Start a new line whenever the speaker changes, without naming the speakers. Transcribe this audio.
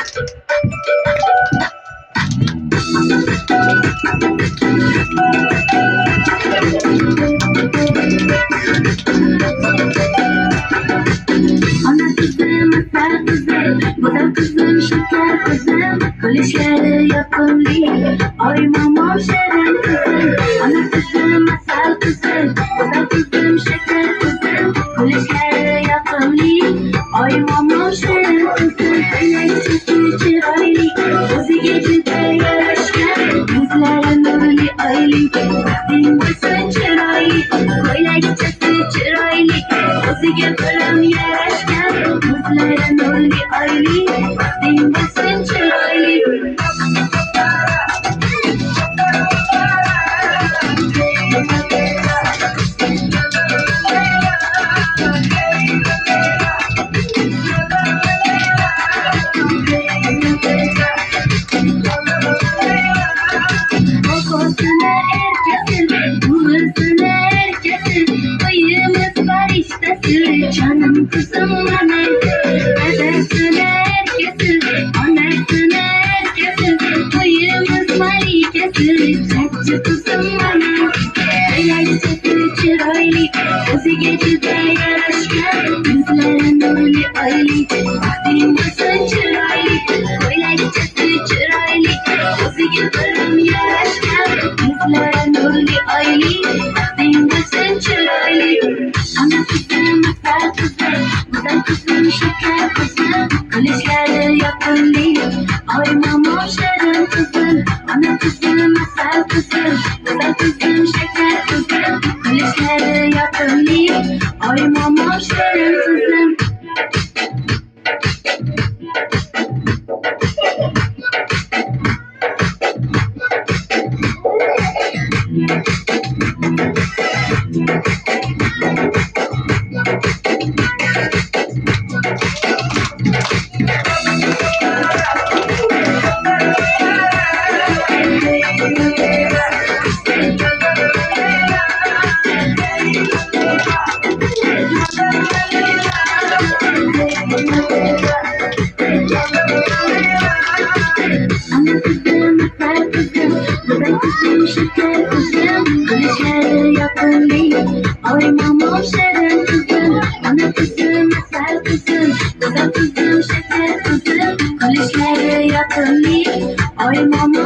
Ana kızım, asel kızım, bu da kızım, şeker kızım. Kulişleri yapımlı, oymamam şerin kızım. Ana kızım, asel kızım, bu da kızım, şeker kızım. Kulişleri yapımlı, oymamam şerin kızım. Güneşli çıraylı, kuzi gecede yarışken. Yüzleri nurlu aylı, dinlesin çıraylı. Güneşli çıraylı, kuzi gecede yarışken. Yüzleri nurlu aylı, dinlesin çıraylı. Kokosunu herkesin, bulursun herkesin. Payımız var işte sır, canım kızım bana. Edersin herkesin, anlarsın herkesin. Payımız var işte sır, çatçı kızım bana. Öyle çatı çıraylı, kuzi gecede yarışken. Yüzlerin nurlu aylı, dinlesin çıraylı. Öyle çatı çıraylı, kuzi gecede yarışken. Yüzlerin nurlu aylı, dinlesin çıraylı. Ana kızım, asel kızım, bu da kızım, şeker kızım. Kulişleri yapımlı, oymamam şerin kızım. Ana kızım, asel kızım, bu da kızım, şeker kızım. Kulişleri yapımlı, oymamam şerin kızım. Ana kızım, asel kızım, bu da kızım, şeker kızım. Kulişleri yapımlı, oymamam şerin kızım. Ana kızım, asel kızım, bu da kızım, şeker kızım. Kulişleri yapımlı, oymamam